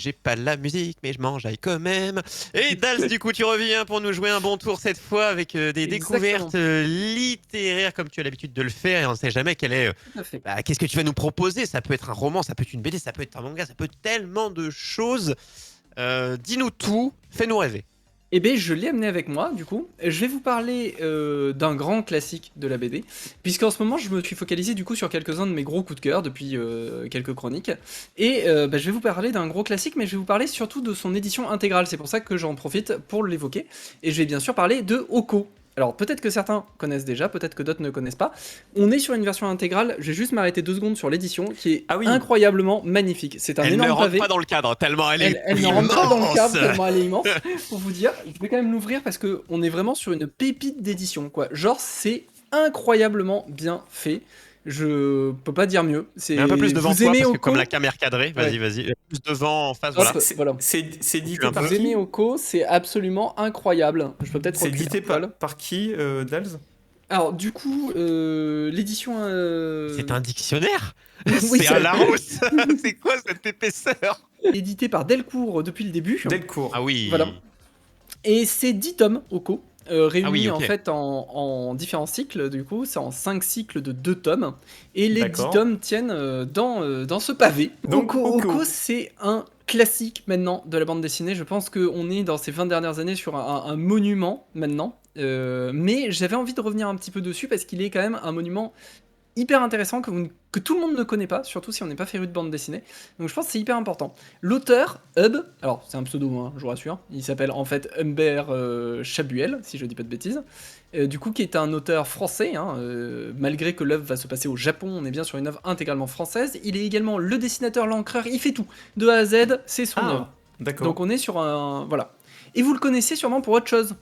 j'ai pas la musique, mais je m'enjaille quand même. Et Dals, du coup, tu reviens pour nous jouer un bon tour cette fois avec des découvertes Exactement, littéraires comme tu as l'habitude de le faire et on ne sait jamais tout à fait. qu'est-ce que tu vas nous proposer. Ça peut être un roman, ça peut être une BD, ça peut être un manga, ça peut être tellement de choses. Dis-nous tout, fais-nous rêver. Eh bien, je l'ai amené avec moi, du coup. Je vais vous parler d'un grand classique de la BD, puisqu'en ce moment, je me suis focalisé du coup sur quelques-uns de mes gros coups de cœur depuis quelques chroniques. Et je vais vous parler d'un gros classique, mais je vais vous parler surtout de son édition intégrale. C'est pour ça que j'en profite pour l'évoquer. Et je vais bien sûr parler de Oko. Alors, peut-être que certains connaissent déjà, peut-être que d'autres ne connaissent pas. On est sur une version intégrale, je vais juste m'arrêter 2 secondes sur l'édition, qui est Ah oui, incroyablement magnifique. C'est un Elle ne énorme rentre pas pavé. dans le cadre tellement elle est Elle ne rentre pas dans le immense. cadre tellement elle est immense. Pour vous dire, je vais quand même l'ouvrir parce que on est vraiment sur une pépite d'édition, quoi. Genre, c'est incroyablement bien fait. Je peux pas dire mieux. Mais un peu plus C'est devant vous toi aimez parce que comme Oko, la caméra cadrée, ouais. vas-y. Plus devant, en face, Hop, voilà. voilà. c'est édité un peu. par Vous aimez qui? Oko, c'est absolument incroyable. Je peux peut-être C'est reculer édité un poil. par qui, Dals? Alors, du coup, l'édition. C'est un dictionnaire. Oui, C'est un Larousse. C'est quoi cette épaisseur? édité par Delcourt depuis le début. Delcourt. Ah Voilà. oui. Et c'est 10 tomes, Oko, Ah oui, réunis en ok. fait en différents cycles, du coup, c'est en 5 cycles de 2 tomes. Et les 10 D'accord. tomes tiennent dans ce pavé. Donc, Oko. C'est un classique maintenant de la bande dessinée. Je pense qu'on est dans ces 20 dernières années sur un monument maintenant. Mais j'avais envie de revenir un petit peu dessus parce qu'il est quand même un monument hyper intéressant que tout le monde ne connaît pas, surtout si on n'est pas féru de bande dessinée. Donc je pense que c'est hyper important. L'auteur, Hub, alors c'est un pseudo, hein, je vous rassure, il s'appelle en fait Humbert Chabuel, si je dis pas de bêtises, du coup qui est un auteur français, hein, malgré que l'œuvre va se passer au Japon, on est bien sur une œuvre intégralement française. Il est également le dessinateur, l'encreur, il fait tout, de A à Z, c'est son œuvre. Ah, d'accord. Donc on est sur un... Voilà. Et vous le connaissez sûrement pour autre chose.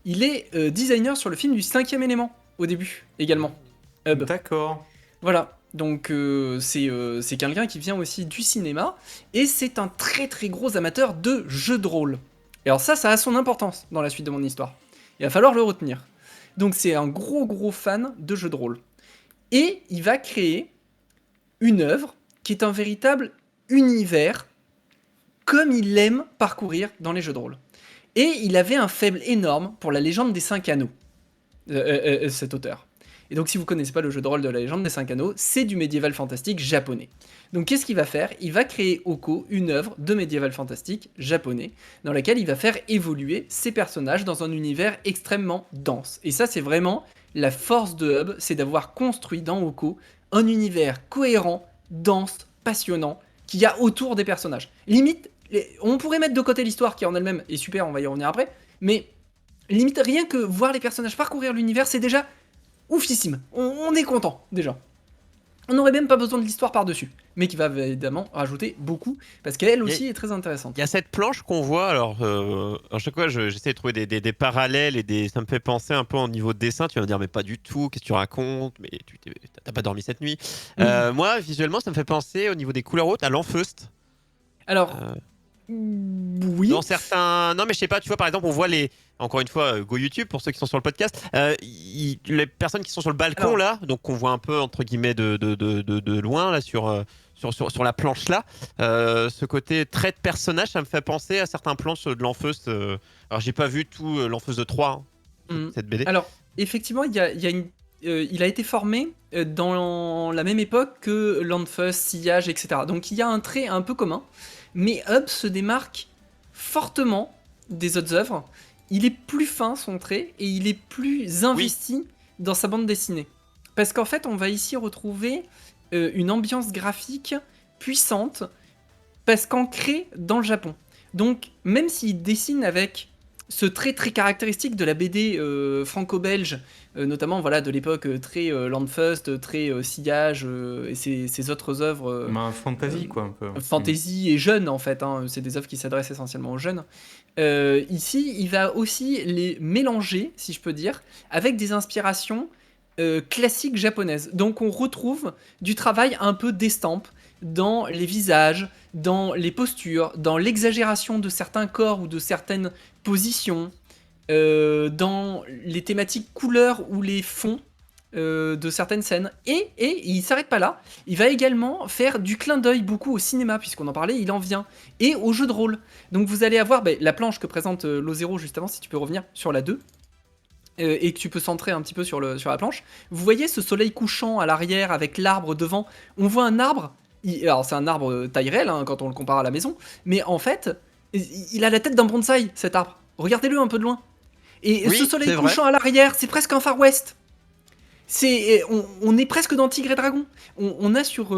Il est designer sur le film du 5e élément, au début, également. Hub. D'accord. Voilà, donc c'est quelqu'un qui vient aussi du cinéma, et c'est un très très gros amateur de jeux de rôle. Et alors ça a son importance dans la suite de mon histoire. Il va falloir le retenir. Donc c'est un gros fan de jeux de rôle. Et il va créer une œuvre qui est un véritable univers, comme il aime parcourir dans les jeux de rôle. Et il avait un faible énorme pour la légende des 5 anneaux, cet auteur. Et donc si vous connaissez pas le jeu de rôle de la légende des 5 anneaux, c'est du médiéval fantastique japonais. Donc qu'est-ce qu'il va faire? Il va créer Oko, une œuvre de médiéval fantastique japonais, dans laquelle il va faire évoluer ses personnages dans un univers extrêmement dense. Et ça c'est vraiment la force de Hub, c'est d'avoir construit dans Oko un univers cohérent, dense, passionnant, qu'il y a autour des personnages. Limite, on pourrait mettre de côté l'histoire qui en elle-même est super, on va y revenir après, mais limite rien que voir les personnages parcourir l'univers, c'est déjà oufissime. On est content, déjà. On n'aurait même pas besoin de l'histoire par-dessus, mais qui va évidemment rajouter beaucoup, parce qu'elle aussi est très intéressante. Il y a cette planche qu'on voit, alors à chaque fois j'essaie de trouver des parallèles et ça me fait penser un peu au niveau de dessin, tu vas me dire mais pas du tout, qu'est-ce que tu racontes, mais tu t'as pas dormi cette nuit. Moi visuellement ça me fait penser au niveau des couleurs hautes à l'Enfeust. Alors, Euh, oui. Dans certains... Non mais je sais pas, tu vois par exemple on voit les... Encore une fois, go YouTube pour ceux qui sont sur le podcast. Les personnes qui sont sur le balcon Alors, là, donc qu'on voit un peu entre guillemets de loin là sur la planche là, ce côté trait de personnage, ça me fait penser à certains plans de l'Enfeust. Alors j'ai pas vu tout l'Enfeust de 3, cette BD. alors, effectivement, il a été formé dans la même époque que Landfuss, Sillage, etc. Donc il y a un trait un peu commun, mais Hub se démarque fortement des autres œuvres. Il est plus fin son trait et il est plus investi dans sa bande dessinée. Parce qu'en fait, on va ici retrouver une ambiance graphique puissante, parce qu'ancrée dans le Japon. Donc, même s'il dessine avec ce trait très caractéristique de la BD franco-belge, notamment voilà, de l'époque très Landfust, très Sillage et ses autres œuvres Fantasy, quoi, un peu. fantasy et jeunes en fait, hein, c'est des œuvres qui s'adressent essentiellement aux jeunes. Ici, il va aussi les mélanger, si je peux dire, avec des inspirations classiques japonaises. Donc on retrouve du travail un peu d'estampe dans les visages, dans les postures, dans l'exagération de certains corps ou de certaines positions, dans les thématiques couleurs ou les fonds de certaines scènes. Et il s'arrête pas là, il va également faire du clin d'œil beaucoup au cinéma, puisqu'on en parlait, il en vient, et au jeu de rôle. Donc vous allez avoir la planche que présente Lo0 juste avant, si tu peux revenir sur la 2. Et que tu peux centrer un petit peu sur la planche. Vous voyez ce soleil couchant à l'arrière avec l'arbre devant. On voit un arbre. Alors c'est un arbre taille réelle hein, quand on le compare à la maison. Mais en fait, il a la tête d'un bonsaï cet arbre. Regardez-le un peu de loin. Et Oui, ce soleil c'est vrai. couchant à l'arrière, c'est presque un Far West. On est presque dans Tigre et Dragon. On est sur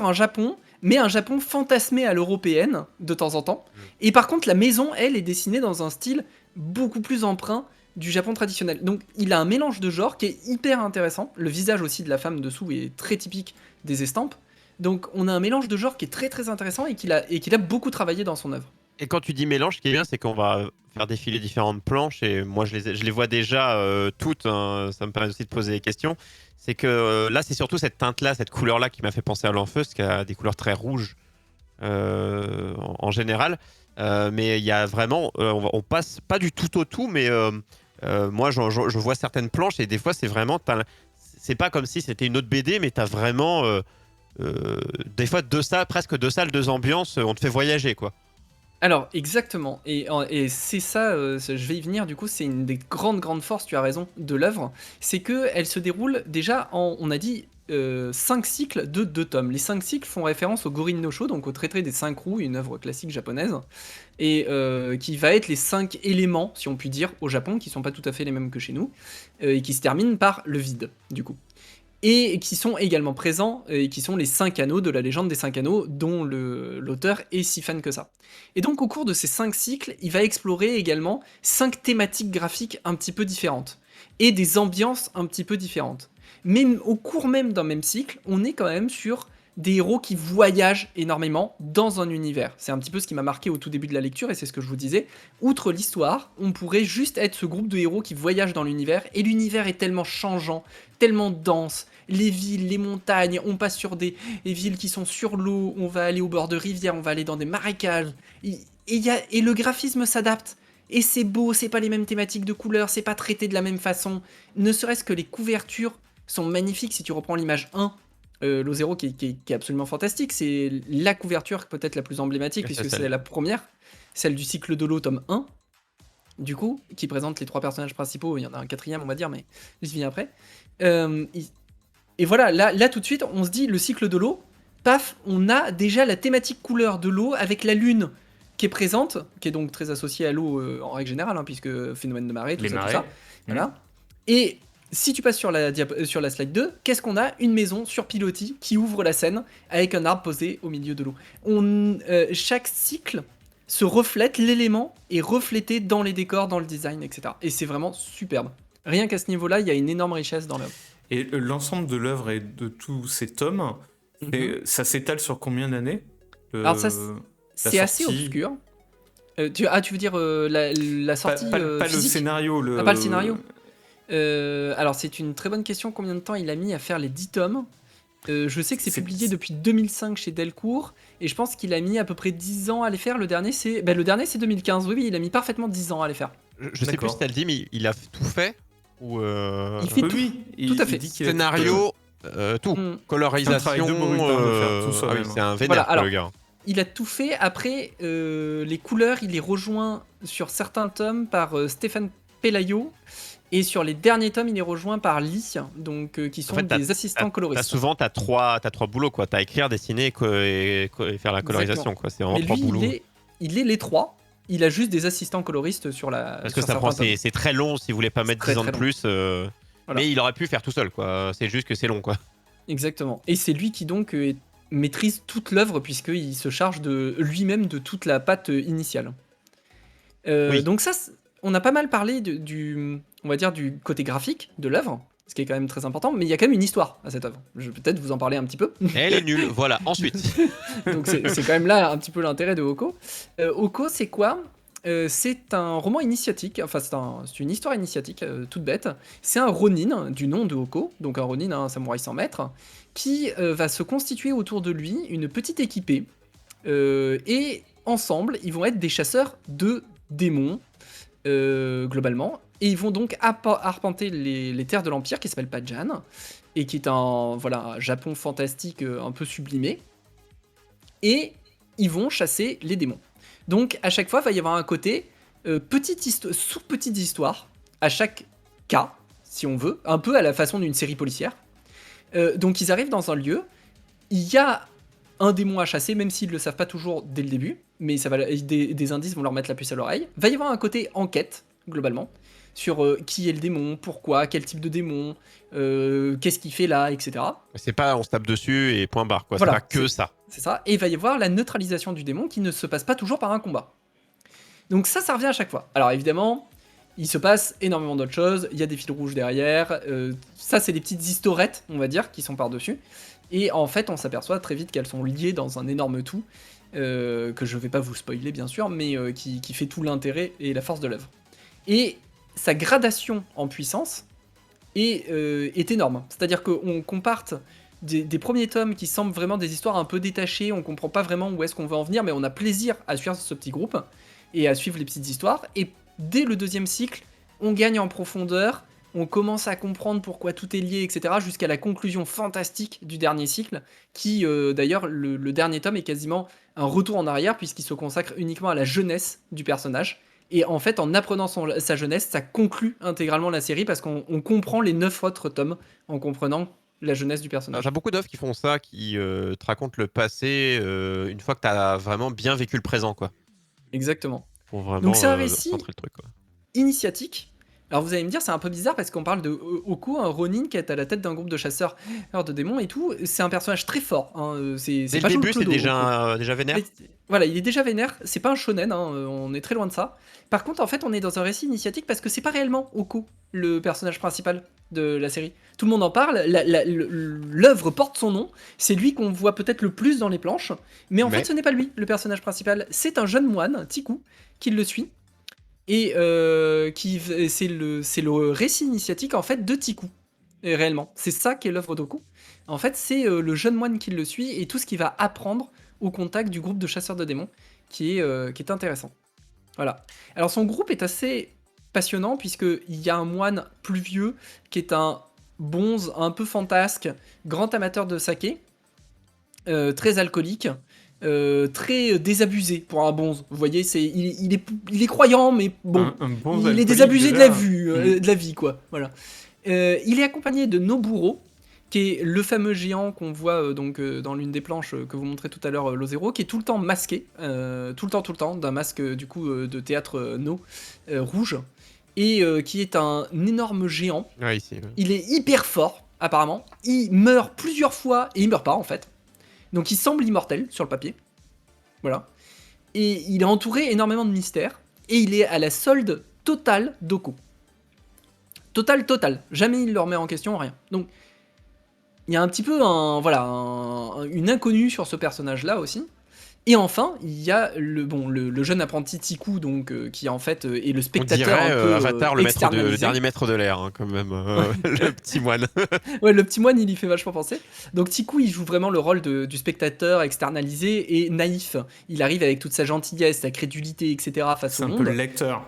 un Japon, mais un Japon fantasmé à l'européenne de temps en temps. Et par contre, la maison, elle, est dessinée dans un style beaucoup plus emprunt du Japon traditionnel. Donc il a un mélange de genres qui est hyper intéressant. Le visage aussi de la femme dessous est très typique des estampes. Donc on a un mélange de genres qui est très très intéressant et qu'il a beaucoup travaillé dans son œuvre. Et quand tu dis mélange, ce qui est bien, c'est qu'on va faire défiler différentes planches et moi je les vois déjà toutes. Hein, ça me permet aussi de poser des questions. C'est que là, c'est surtout cette teinte-là, cette couleur-là qui m'a fait penser à l'Enfeust, qui a des couleurs très rouges en général. Mais il y a vraiment, on passe pas du tout au tout, mais moi je vois certaines planches et des fois c'est vraiment, c'est pas comme si c'était une autre BD, mais t'as vraiment des fois presque deux salles, deux ambiances, on te fait voyager quoi. Alors, exactement. Et c'est ça, je vais y venir, du coup, c'est une des grandes forces, tu as raison, de l'œuvre. C'est qu'elle se déroule déjà on a dit, 5 cycles de 2 tomes. Les 5 cycles font référence au Gorin no Sho, donc au traité des 5 roues, une œuvre classique japonaise, et qui va être les 5 éléments, si on peut dire, au Japon, qui sont pas tout à fait les mêmes que chez nous, et qui se terminent par le vide, du coup. Et qui sont également présents, et qui sont les 5 anneaux de la légende des 5 anneaux, dont l'auteur est si fan que ça. Et donc au cours de ces 5 cycles, il va explorer également 5 thématiques graphiques un petit peu différentes, et des ambiances un petit peu différentes. Mais au cours même d'un même cycle, on est quand même sur des héros qui voyagent énormément dans un univers. C'est un petit peu ce qui m'a marqué au tout début de la lecture, et c'est ce que je vous disais. Outre l'histoire, on pourrait juste être ce groupe de héros qui voyagent dans l'univers, et l'univers est tellement changeant, tellement dense. Les villes, les montagnes, on passe sur des villes qui sont sur l'eau, on va aller au bord de rivières, on va aller dans des marécages. Et le graphisme s'adapte. Et c'est beau, c'est pas les mêmes thématiques de couleurs, c'est pas traité de la même façon. Ne serait-ce que les couvertures sont magnifiques. Si tu reprends l'image 1, Lo0 qui est absolument fantastique, c'est la couverture peut-être la plus emblématique, puisque c'est la première, celle du cycle de l'eau, tome 1, du coup, qui présente les 3 personnages principaux. Il y en a un 4e, on va dire, mais j'y viens après. Et voilà, là tout de suite, on se dit, le cycle de l'eau, paf, on a déjà la thématique couleur de l'eau avec la lune qui est présente, qui est donc très associée à l'eau en règle générale, hein, puisque phénomène de marée, tout ça. Voilà. Et si tu passes sur la slide 2, qu'est-ce qu'on a? Une maison sur pilotis qui ouvre la scène avec un arbre posé au milieu de l'eau. Chaque cycle se reflète, l'élément est reflété dans les décors, dans le design, etc. Et c'est vraiment superbe. Rien qu'à ce niveau-là, il y a une énorme richesse dans l'œuvre. Et l'ensemble de l'œuvre et de tous ces tomes, ça s'étale sur combien d'années? Alors ça, c'est assez obscur. Tu veux dire la sortie pas le physique scénario. Pas le scénario. Alors c'est une très bonne question. Combien de temps il a mis à faire les 10 tomes? Je sais que c'est publié depuis 2005 chez Delcourt, et je pense qu'il a mis à peu près 10 ans à les faire. Le dernier c'est 2015. Oui, il a mis parfaitement 10 ans à les faire. Je sais plus si t'as le dit, mais il a tout fait ou Il fait tout. Tout à fait. Scénario, tout. Colorisation. C'est un vénère, voilà, le gars. Il a tout fait. Après, les couleurs, il est rejoint sur certains tomes par Stéphane Pelayo. Et sur les derniers tomes, il est rejoint par Lee, donc, qui sont des assistants coloristes. T'as trois boulots, quoi. T'as écrire, dessiner et faire la colorisation, quoi. C'est vraiment 3 boulots. Il est les 3. Il a juste des assistants coloristes sur la. Parce que ça prend, c'est très long si vous voulez pas mettre 10 ans de plus. Voilà. Mais il aurait pu faire tout seul, quoi. C'est juste que c'est long, quoi. Exactement. Et c'est lui qui donc maîtrise toute l'œuvre, puisqu'il se charge de lui-même de toute la patte initiale. Oui. Donc ça, on a pas mal parlé on va dire du côté graphique de l'œuvre, ce qui est quand même très important, mais il y a quand même une histoire à cette œuvre. Je vais peut-être vous en parler un petit peu. Elle est nulle, voilà, ensuite. Donc c'est quand même là un petit peu l'intérêt de Hoko. Hoko, c'est quoi? C'est un roman initiatique, enfin c'est une histoire initiatique toute bête. C'est un ronin du nom de Hoko, donc un ronin, un samouraï sans maître, qui va se constituer autour de lui une petite équipée, et ensemble ils vont être des chasseurs de démons, globalement, Et ils vont donc arpenter les terres de l'Empire, qui s'appelle Pajan, et qui est un Japon fantastique un peu sublimé. Et ils vont chasser les démons. Donc à chaque fois, il va y avoir un côté sous-petite histoire, à chaque cas, si on veut, un peu à la façon d'une série policière. Donc ils arrivent dans un lieu, il y a un démon à chasser, même s'ils ne le savent pas toujours dès le début, mais des indices vont leur mettre la puce à l'oreille. Va y avoir un côté enquête, globalement, sur qui est le démon, pourquoi, quel type de démon, qu'est-ce qu'il fait là, etc. C'est pas on se tape dessus et point barre, quoi. Voilà, C'est pas que ça. C'est ça. Et il va y avoir la neutralisation du démon qui ne se passe pas toujours par un combat. Donc ça revient à chaque fois. Alors évidemment, il se passe énormément d'autres choses, il y a des fils rouges derrière, ça c'est des petites historettes, on va dire, qui sont par-dessus. Et en fait, on s'aperçoit très vite qu'elles sont liées dans un énorme tout, que je vais pas vous spoiler bien sûr, mais qui fait tout l'intérêt et la force de l'œuvre. Et sa gradation en puissance est énorme. C'est-à-dire qu'on parte des premiers tomes qui semblent vraiment des histoires un peu détachées, on comprend pas vraiment où est-ce qu'on va en venir, mais on a plaisir à suivre ce petit groupe et à suivre les petites histoires. Et dès le deuxième cycle, on gagne en profondeur, on commence à comprendre pourquoi tout est lié, etc., jusqu'à la conclusion fantastique du dernier cycle, qui d'ailleurs, le dernier tome est quasiment un retour en arrière, puisqu'il se consacre uniquement à la jeunesse du personnage. Et en fait, en apprenant sa jeunesse, ça conclut intégralement la série, parce qu'on comprend les 9 autres tomes en comprenant la jeunesse du personnage. J'ai beaucoup d'œuvres qui font ça, qui te racontent le passé une fois que tu as vraiment bien vécu le présent, quoi. Exactement. Pour vraiment Donc c'est un récit centrer le truc, quoi. initiatique. Alors vous allez me dire, c'est un peu bizarre parce qu'on parle de Oko, un Ronin qui est à la tête d'un groupe de chasseurs de démons et tout. C'est un personnage très fort. Hein. C'est Dès pas le début, Jean-Claude c'est Oko. déjà vénère. Mais, voilà, il est déjà vénère. C'est pas un shonen, hein, on est très loin de ça. Par contre, en fait, on est dans un récit initiatique parce que c'est pas réellement Oko, le personnage principal de la série. Tout le monde en parle, l'œuvre porte son nom, c'est lui qu'on voit peut-être le plus dans les planches, mais en fait ce n'est pas lui, le personnage principal. C'est un jeune moine, Tiku, qui le suit. Et c'est le récit initiatique en fait de Tiku, réellement. C'est ça qu'est l'œuvre d'Oko. En fait, c'est le jeune moine qui le suit et tout ce qu'il va apprendre au contact du groupe de chasseurs de démons, qui est intéressant. Voilà. Alors son groupe est assez passionnant puisqu'il y a un moine plus vieux qui est un bonze un peu fantasque, grand amateur de saké, très alcoolique. Très désabusé pour un bonze. Vous voyez, il est croyant, mais bon, il est désabusé de la vie, quoi. Voilà. Il est accompagné de Noburo, qui est le fameux géant qu'on voit dans l'une des planches que vous montrez tout à l'heure, Lozero, qui est tout le temps masqué, tout le temps, d'un masque du coup de théâtre rouge, et qui est un énorme géant. Ouais, ici, ouais. Il est hyper fort, apparemment. Il meurt plusieurs fois, et il meurt pas en fait. Donc il semble immortel sur le papier. Voilà. Et il est entouré énormément de mystères. Et il est à la solde totale d'Oko. Total. Jamais il le remet en question, rien. Donc il y a un petit peu une inconnue sur ce personnage-là aussi. Et enfin, il y a le jeune apprenti Tiku, donc, qui en fait est le spectateur on dirait, un peu Avatar, le dernier maître de l'air, hein, quand même, le petit moine. Ouais, le petit moine, il y fait vachement penser. Donc Tiku, il joue vraiment le rôle du spectateur externalisé et naïf. Il arrive avec toute sa gentillesse, sa crédulité, etc. face au monde. C'est un peu le lecteur.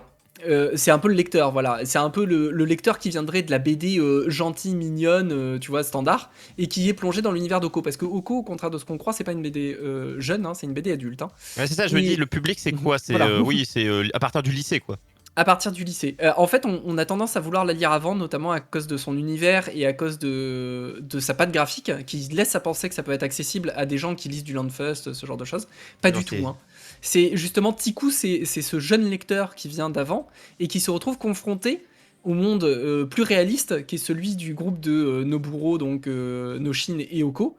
C'est un peu le lecteur, voilà. C'est un peu le lecteur qui viendrait de la BD gentille, mignonne, tu vois, standard, et qui est plongé dans l'univers d'Oko. Parce que Oko, au contraire de ce qu'on croit, c'est pas une BD jeune, hein, c'est une BD adulte. Hein. Ouais, c'est ça, je me dis, le public, c'est quoi? C'est Voilà. c'est à partir du lycée, quoi. À partir du lycée. En fait, on a tendance à vouloir la lire avant, notamment à cause de son univers et à cause de sa patte graphique, qui laisse à penser que ça peut être accessible à des gens qui lisent du Landfust, ce genre de choses. Pas du tout, hein. C'est justement Tiku, c'est ce jeune lecteur qui vient d'avant et qui se retrouve confronté au monde plus réaliste, qui est celui du groupe de Noburo, donc Noshin et Oko.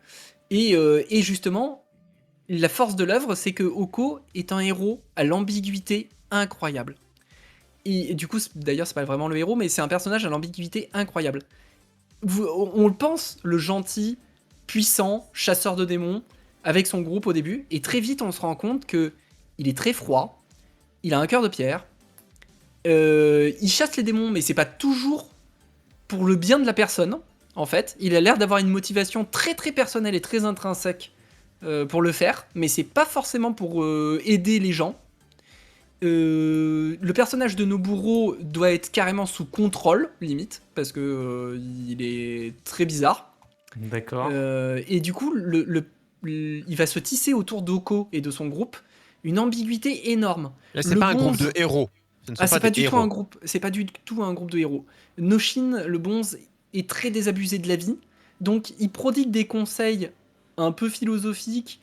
Et justement, la force de l'œuvre, c'est que Oko est un héros à l'ambiguïté incroyable. Et du coup, d'ailleurs, c'est pas vraiment le héros, mais c'est un personnage à l'ambiguïté incroyable. On le pense, le gentil, puissant, chasseur de démons, avec son groupe au début, et très vite, on se rend compte que il est très froid, il a un cœur de pierre, il chasse les démons, mais c'est pas toujours pour le bien de la personne, en fait. Il a l'air d'avoir une motivation très très personnelle et très intrinsèque pour le faire, mais c'est pas forcément pour aider les gens. Le personnage de Noburo doit être carrément sous contrôle, limite, parce que il est très bizarre. D'accord. Et du coup, il va se tisser autour d'Oko et de son groupe une ambiguïté énorme. Là, c'est Le pas un groupe bonze- de héros. Ce ne sont c'est pas du tout héros. un groupe. C'est pas du tout un groupe de héros. Noshin, le bonze, est très désabusé de la vie, donc il prodigue des conseils un peu philosophiques,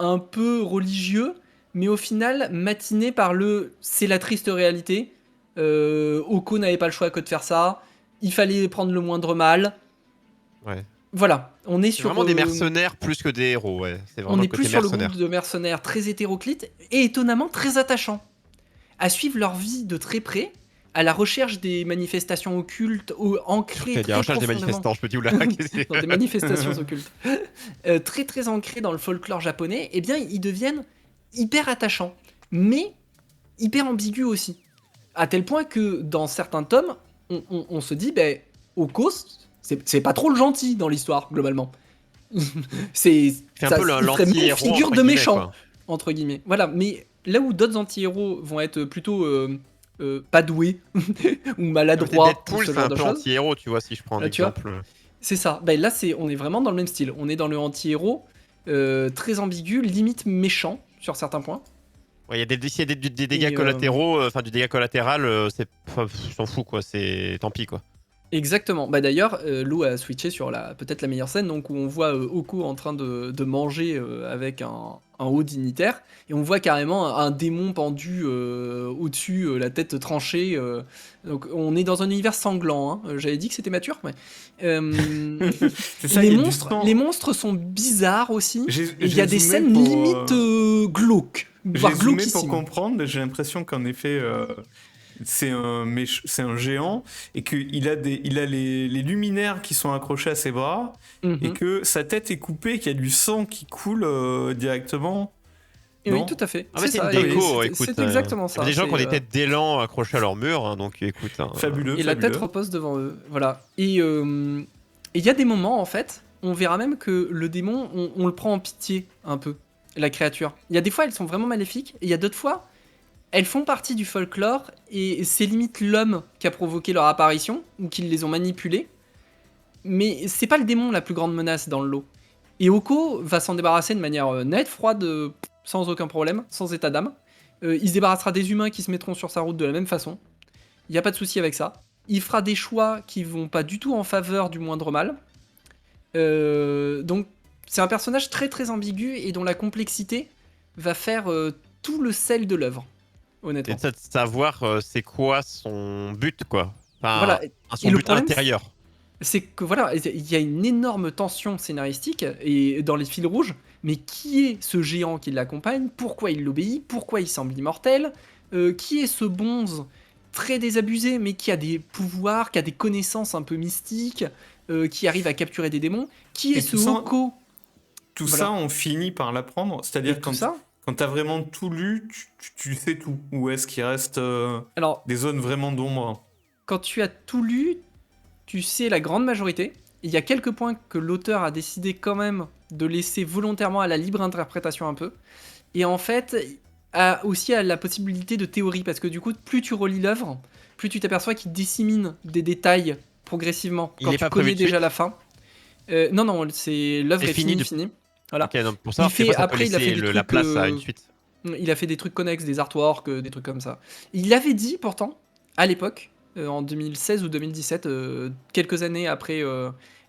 un peu religieux, mais au final matiné par c'est la triste réalité. Oko n'avait pas le choix que de faire ça. Il fallait prendre le moindre mal. Ouais. Voilà, on est C'est sur vraiment des mercenaires plus que des héros, ouais. C'est vraiment on le est plus côté sur le mercenaire. groupe de mercenaires très hétéroclites et étonnamment très attachants. À suivre leur vie de très près, à la recherche des manifestations occultes ancrées Il y a très la recherche des profondément manifestants, je me dis, oula, qu'est-ce dans des manifestations occultes, très très ancrées dans le folklore japonais, eh bien ils deviennent hyper attachants, mais hyper ambigus aussi. À tel point que dans certains tomes, on se dit, ben, Oko, c'est pas trop le gentil dans l'histoire, globalement. fait un peu il ferait même l'anti-héros, figure entre de guillemets, méchant, quoi. entre guillemets. Voilà, mais là où d'autres anti-héros vont être plutôt pas doués ou maladroits, Deadpool, ce c'est genre un de peu choses, anti-héros, tu vois, si je prends un tu vois, exemple. c'est ça. Ben là, on est vraiment dans le même style. On est dans le anti-héros très ambigu, limite méchant sur certains points. Ouais, il y a s'il y a des dégâts Et, collatéraux, enfin du dégât collatéral, c'est je s'en fous, quoi, c'est tant pis, quoi. Exactement. Bah d'ailleurs, Lou a switché sur peut-être la meilleure scène, donc où on voit Oko en train de manger avec un haut dignitaire, et on voit carrément un démon pendu au-dessus, la tête tranchée. Donc on est dans un univers sanglant. Hein. J'avais dit que c'était mature, mais C'est ça, il y a du les sang. monstres sont bizarres aussi. J'ai Et il y a des zoomé scènes pour, limite glauques, j'ai voire zoomé pour glauquissimes. comprendre, mais j'ai l'impression qu'en effet, c'est un géant et qu'il a, il a les luminaires qui sont accrochés à ses bras et Mhm. que sa tête est coupée, qu'il y a du sang qui coule directement. Et oui, Non. tout à fait. Ah, mais c'est une ça. déco, Et écoute. c'est exactement Il y a ça. des gens qui ont C'est, des têtes d'élan accrochées à leur mur, hein, donc écoute. Hein, Fabuleux, et la tête fabuleux. repose devant eux. Voilà. Et il y a des moments, en fait, on verra même que le démon, on le prend en pitié, un peu, la créature. Il y a des fois, elles sont vraiment maléfiques, et il y a d'autres fois, elles font partie du folklore, et c'est limite l'homme qui a provoqué leur apparition, ou qui les ont manipulés. Mais c'est pas le démon la plus grande menace dans le lot. Et Oko va s'en débarrasser de manière nette, froide, sans aucun problème, sans état d'âme. Il se débarrassera des humains qui se mettront sur sa route de la même façon. Il n'y a pas de souci avec ça. Il fera des choix qui vont pas du tout en faveur du moindre mal. Donc c'est un personnage très très ambigu et dont la complexité va faire tout le sel de l'œuvre, et honnêtement. de savoir c'est quoi son but, quoi. Enfin, Voilà. son Et le but problème, intérieur. c'est que voilà, il y a une énorme tension scénaristique et dans les fils rouges. Mais qui est ce géant qui l'accompagne? Pourquoi il l'obéit? Pourquoi il semble immortel? Qui est ce bonze très désabusé mais qui a des pouvoirs, qui a des connaissances un peu mystiques, qui arrive à capturer des démons? Qui est Et ce tout ça, Oko? Tout Voilà. ça, on finit par l'apprendre. Et C'est-à-dire tout quand, ça? quand t'as vraiment tout lu, tu sais tout. Ou est-ce qu'il reste Alors, des zones vraiment d'ombre? quand tu as tout lu, tu sais la grande majorité. Il y a quelques points que l'auteur a décidé quand même de laisser volontairement à la libre interprétation un peu. Et en fait, aussi à la possibilité de théorie, parce que du coup, plus tu relis l'œuvre, plus tu t'aperçois qu'il dissémine des détails progressivement. Il Quand est tu pas connais prévu de déjà suite la fin. Non, non, l'œuvre C'est est fini finie. Voilà. Ok, donc pour ça, Il fait, des fois, ça peut après, il a fait laisser des la trucs, place à une suite. il a fait des trucs connexes, des artworks, des trucs comme ça. Il avait dit pourtant, à l'époque, en 2016 ou 2017, quelques années après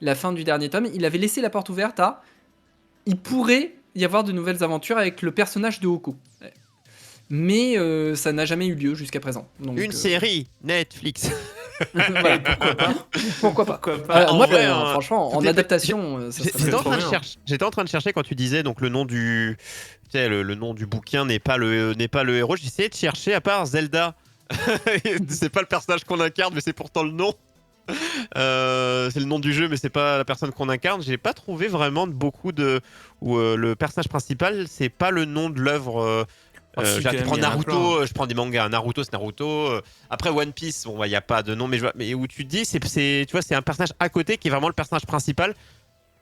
la fin du dernier tome, il avait laissé la porte ouverte à il pourrait y avoir de nouvelles aventures avec le personnage de Oko. Mais ça n'a jamais eu lieu jusqu'à présent. Donc, Une série Netflix. voilà, pourquoi pas. Pourquoi pas? En Moi, vrai, franchement, en toutes les- adaptation, ça serait J'étais J'étais en trop train de bien. chercher. J'étais en train de chercher quand tu disais donc le nom du, tu sais, le nom du bouquin n'est pas le héros. J'essayais de chercher à part Zelda. C'est pas le personnage qu'on incarne, mais c'est pourtant le nom. C'est le nom du jeu, mais c'est pas la personne qu'on incarne. J'ai pas trouvé vraiment beaucoup de où le personnage principal, c'est pas le nom de l'œuvre. Ah, si, Je quand même, prends il y en a Naruto, plein. je prends des mangas. Naruto, c'est Naruto. Après One Piece, bon, il y a pas de nom, mais où tu te dis, tu vois, c'est un personnage à côté qui est vraiment le personnage principal.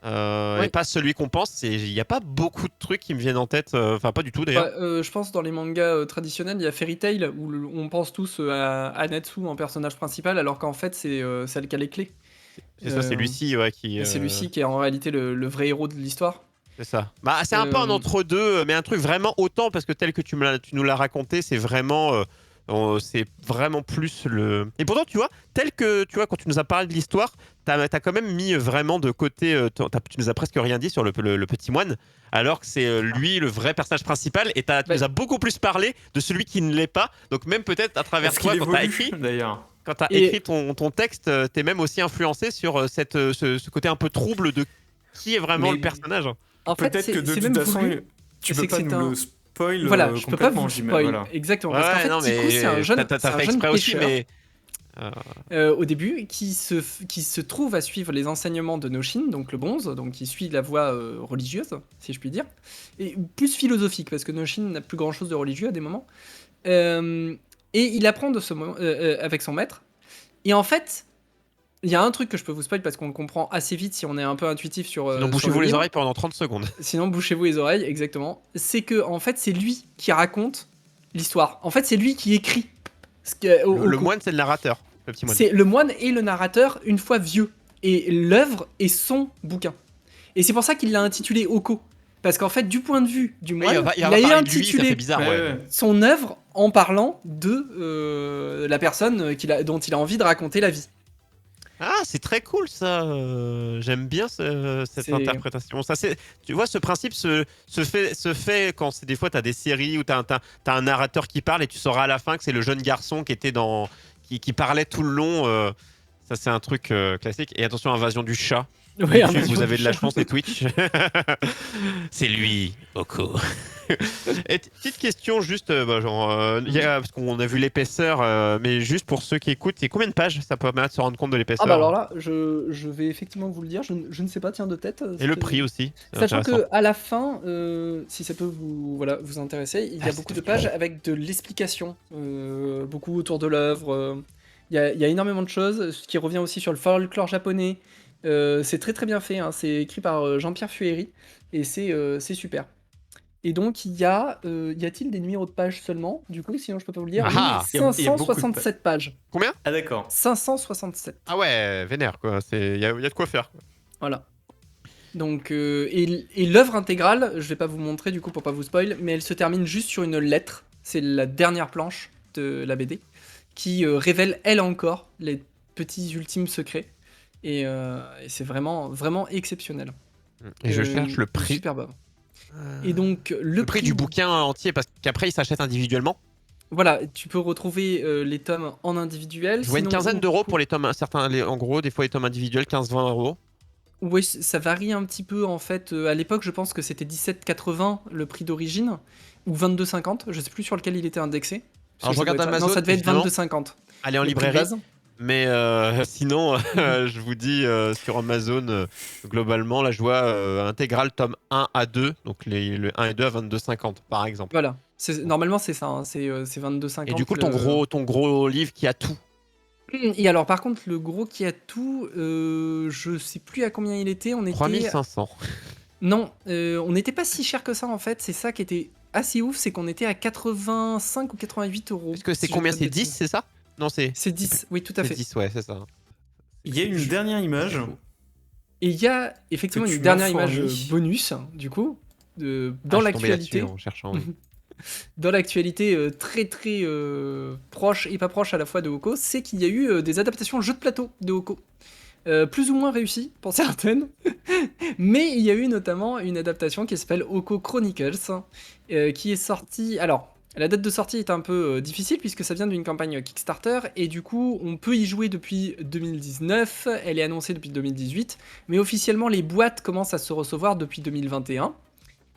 Et pas celui qu'on pense. Il n'y a pas beaucoup de trucs qui me viennent en tête. Enfin, pas du tout d'ailleurs. Je pense dans les mangas traditionnels, il y a Fairy Tail où on pense tous à Natsu en personnage principal, alors qu'en fait c'est celle qui a les clés. C'est ça, c'est Euh, Lucie qui. Et c'est Lucie qui est en réalité le vrai héros de l'histoire. C'est ça. Bah, c'est un peu un entre-deux, mais un truc vraiment autant, parce que tel que tu nous l'as raconté, c'est vraiment. C'est vraiment plus le. Et pourtant, tu vois, tel que tu vois, quand tu nous as parlé de l'histoire, t'as quand même mis vraiment de côté. Tu nous as presque rien dit sur le petit moine, alors que c'est lui le vrai personnage principal, et tu nous as beaucoup plus parlé de celui qui ne l'est pas. Donc, même peut-être à travers Est-ce toi, qu'il quand t'as évolue, écrit. d'ailleurs Quand tu as écrit ton texte, t'es même aussi influencé sur ce côté un peu trouble de qui est vraiment le personnage. En fait, Peut-être que de c'est toute même façon, voulu. tu peux pas nous le spoil Voilà, je peux pas vous complètement, le spoil. voilà. Exactement. Ouais, Parce qu'en fait, Tiku, c'est un jeune, t'as c'est un fait jeune exprès aussi, pêcheur mais au début qui se trouve à suivre les enseignements de Noshin, donc le bonze, donc qui suit la voie religieuse, si je puis dire, et plus philosophique, parce que Noshin n'a plus grand chose de religieux à des moments. Et il apprend avec son maître. Et en fait, il y a un truc que je peux vous spoil parce qu'on le comprend assez vite si on est un peu intuitif sur. sinon bouchez-vous les oreilles pendant 30 secondes. Sinon bouchez-vous les oreilles, exactement. C'est que en fait, c'est lui qui raconte l'histoire. En fait, c'est lui qui écrit. Le moine, c'est le narrateur, le petit moine. C'est le moine et le narrateur une fois vieux. Et l'œuvre est son bouquin. Et c'est pour ça qu'il l'a intitulé Oko. Parce qu'en fait, du point de vue du moine, il a intitulé son œuvre en parlant de la personne dont il a envie de raconter la vie. Ah, c'est très cool ça. J'aime bien cette interprétation. Ça, tu vois, ce principe se fait quand des fois tu as des séries où tu as un narrateur qui parle et tu sauras à la fin que c'est le jeune garçon qui était qui parlait tout le long. Ça, c'est un truc classique. Et attention, invasion du chat. Ouais, vous avez de la chance, les Twitch. C'est lui, Oko. Et petite question, juste, parce qu'on a vu l'épaisseur, mais juste pour ceux qui écoutent, c'est combien de pages ça peut permettre de se rendre compte de l'épaisseur? Ah bah alors là, je vais effectivement vous le dire, je ne sais pas, tiens, de tête. Et le prix aussi. Sachant qu'à la fin, si ça peut vous intéresser, il y a beaucoup de pages avec de l'explication, beaucoup autour de l'œuvre. Il y a énormément de choses, ce qui revient aussi sur le folklore japonais. C'est très très bien fait, hein. C'est écrit par Jean-Pierre Fueri et c'est super. Et donc y a-t-il des numéros de pages seulement? Du coup, sinon je peux pas vous le dire. Ah, oui, 567 pages. Combien? Ah d'accord. 567. Ah ouais, vénère quoi. Il y a de quoi faire. Voilà. Donc et l'œuvre intégrale, je vais pas vous montrer du coup pour pas vous spoil, mais elle se termine juste sur une lettre. C'est la dernière planche de la BD qui révèle elle encore les petits ultimes secrets. Et c'est vraiment, vraiment exceptionnel. Et je cherche le prix. Superbe œuvre. Et donc, le prix du bouquin entier, parce qu'après, il s'achète individuellement. Voilà, tu peux retrouver les tomes en individuel. Je vois une quinzaine d'euros pour les tomes, en gros, des fois les tomes individuels, 15-20 euros. Oui, ça varie un petit peu en fait. À l'époque, je pense que c'était 17,80 le prix d'origine, ou 22,50, je sais plus sur lequel il était indexé. Alors je regarde Amazon. Non, ça devait être 22,50. Allez en librairie. Mais sinon, je vous dis, sur Amazon, globalement, là, je vois intégral tome 1 à 2, donc le 1 et 2 à 22,50 par exemple. Voilà, normalement c'est ça, hein, c'est 22,50. Et du coup, ton gros livre qui a tout. Et alors, par contre, le gros qui a tout, je sais plus à combien il était. On était 3500. Non, on n'était pas si cher que ça en fait. C'est ça qui était assez ouf, c'est qu'on était à 85 ou 88 euros. Est-ce que c'est combien? C'est 10, c'est ça? Non, c'est 10, oui, tout à fait. 10, ouais, c'est ça. Il y a une dernière image. Et il y a effectivement une dernière image bonus, du coup, dans l'actualité. En cherchant, oui. Dans l'actualité très très proche et pas proche à la fois de Oko, c'est qu'il y a eu des adaptations jeux de plateau de Oko. Plus ou moins réussies pour certaines, mais il y a eu notamment une adaptation qui s'appelle Oko Chronicles, qui est sortie. Alors, la date de sortie est un peu difficile puisque ça vient d'une campagne Kickstarter et du coup on peut y jouer depuis 2019, elle est annoncée depuis 2018, mais officiellement les boîtes commencent à se recevoir depuis 2021.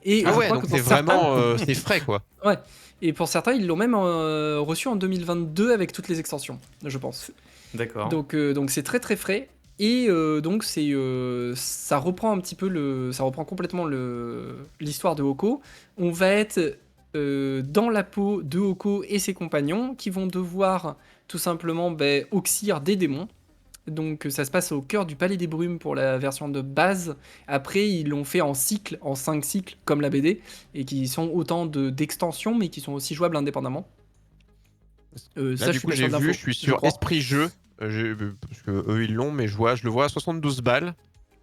Et ah ouais, donc c'est vraiment c'est frais quoi. Ouais, et pour certains ils l'ont même reçu en 2022 avec toutes les extensions, je pense. D'accord. Donc c'est très très frais. Et donc ça reprend un petit peu ça reprend complètement l'histoire de Oko. On va être dans la peau de Oko et ses compagnons qui vont devoir tout simplement oxyre des démons. Donc ça se passe au cœur du Palais des Brumes pour la version de base. Après, ils l'ont fait en cycle, en 5 cycles, comme la BD, et qui sont autant d'extensions, mais qui sont aussi jouables indépendamment. Là, Ça, du je coup, suis j'ai pas sûr vu, d'infos, je suis je sur crois. Esprit Jeu, parce que eux ils l'ont, mais je le vois à 72 balles.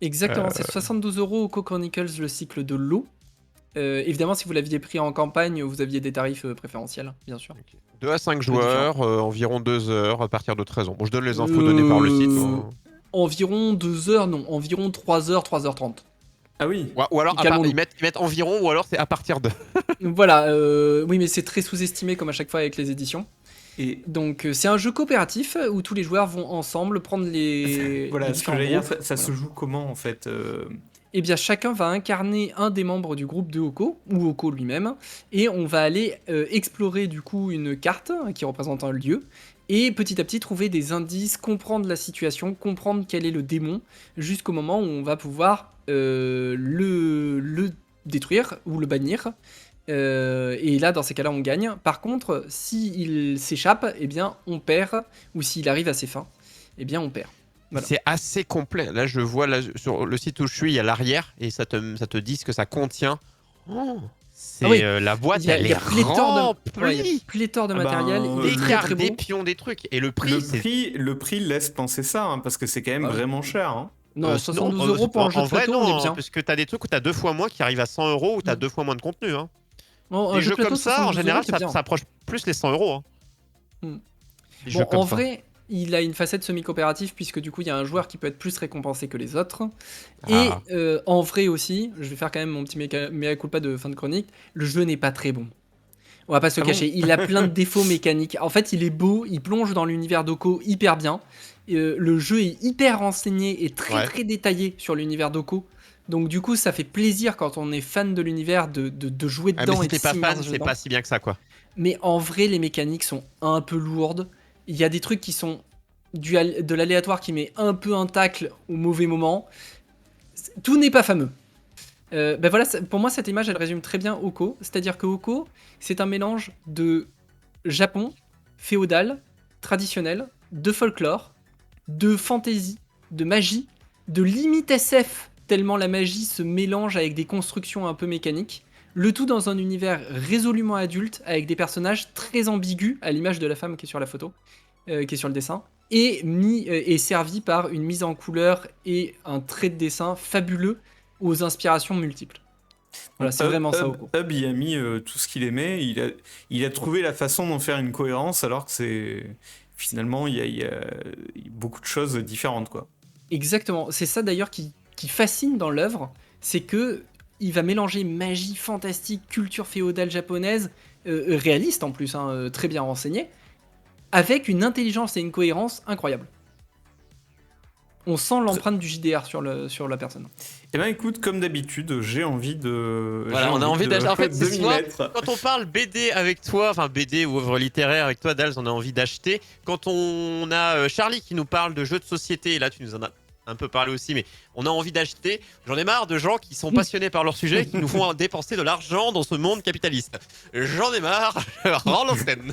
Exactement, c'est 72 € au Co-Chronicles, le cycle de l'eau. Évidemment, si vous l'aviez pris en campagne, vous aviez des tarifs préférentiels, bien sûr. 2 à 5 Peu différent. joueurs, environ 2 heures à partir de 13 ans. Bon, je donne les infos données par le site. Hein. Environ 2 heures, non, environ 3 heures, 3h30. Ah oui. Ou alors, Calmons-nous. ils mettent environ, ou alors c'est à partir de. Voilà, oui, mais c'est très sous-estimé comme à chaque fois avec les éditions. Et Donc c'est un jeu coopératif où tous les joueurs vont ensemble prendre les. voilà, les ce que différents j'allais dire, groupes. ça se Voilà. joue comment en fait Eh bien, chacun va incarner un des membres du groupe de Oko, ou Oko lui-même, et on va aller explorer du coup une carte qui représente un lieu, et petit à petit trouver des indices, comprendre la situation, comprendre quel est le démon, jusqu'au moment où on va pouvoir le détruire ou le bannir. Et là, dans ces cas-là, on gagne. Par contre, s'il s'échappe, eh bien, on perd, ou s'il arrive à ses fins, eh bien, on perd. Voilà. C'est assez complet. Là, je vois là, sur le site où je suis, il y a l'arrière et ça te dit ce que ça contient. Oh, c'est Ah oui. la boîte, Il y a elle est pléthore de, ouais, il y a remplie. pléthore de Ah ben, matériel, il Des est très cartes, très des beau. pions, des trucs. Et le prix, c'est. le prix laisse penser ça, hein, parce que c'est quand même Ah oui. vraiment cher. Hein. Non, 72 € pour un jeu en de vrai, plateau, non, on est bien. parce que t'as des trucs où t'as 2 fois moins qui arrivent à 100 € ou t'as 2 fois moins de contenu. Hein. Non, un Les jeu jeux de plateau, comme ça, en 72 général, €, c'est bien. ça approche plus les 100 €. Hein. Hmm. Les jeux Bon, comme en ça. vrai, il a une facette semi-coopérative puisque du coup, il y a un joueur qui peut être plus récompensé que les autres. Ah. Et en vrai aussi, je vais faire quand même mon petit mea culpa de fin de chronique, le jeu n'est pas très bon. On va pas se Ah cacher, bon il a plein de défauts mécaniques. En fait, il est beau, il plonge dans l'univers d'Oko hyper bien. Le jeu est hyper renseigné et très Ouais. très détaillé sur l'univers d'Oko. Donc du coup, ça fait plaisir quand on est fan de l'univers de jouer Ah, dedans mais et si de t'es pas fan, s'immerger c'est dedans. pas si bien que ça, quoi. Mais en vrai, les mécaniques sont un peu lourdes. Il y a des trucs qui sont de l'aléatoire qui met un peu un tacle au mauvais moment. Tout n'est pas fameux. Ben voilà, pour moi, cette image, elle résume très bien Oko. C'est-à-dire que Oko, c'est un mélange de Japon, féodal, traditionnel, de folklore, de fantasy, de magie, de limite SF, tellement la magie se mélange avec des constructions un peu mécaniques. Le tout dans un univers résolument adulte, avec des personnages très ambigus, à l'image de la femme qui est sur la photo, qui est sur le dessin, et servi par une mise en couleur et un trait de dessin fabuleux aux inspirations multiples. Voilà, c'est vraiment ça, Oko. Hub, il a mis tout ce qu'il aimait, il a trouvé la façon d'en faire une cohérence, alors que c'est... Finalement, il y a beaucoup de choses différentes, quoi. Exactement, c'est ça d'ailleurs qui fascine dans l'œuvre, c'est que il va mélanger magie fantastique, culture féodale japonaise, réaliste en plus, hein, très bien renseignée, avec une intelligence et une cohérence incroyables. On sent l'empreinte du JDR sur la personne. Eh ben écoute, comme d'habitude, j'ai envie de... Voilà, j'ai on a envie d'acheter. En fait, de c'est m'y soit mettre. quand on parle BD avec toi, enfin BD ou œuvre littéraire avec toi, Dals, on a envie d'acheter. Quand on a Charlie qui nous parle de jeux de société, et là tu nous en as un peu parlé aussi, mais on a envie d'acheter. J'en ai marre de gens qui sont passionnés par leur sujet, qui nous font dépenser de l'argent dans ce monde capitaliste. J'en ai marre, rends l'antenne.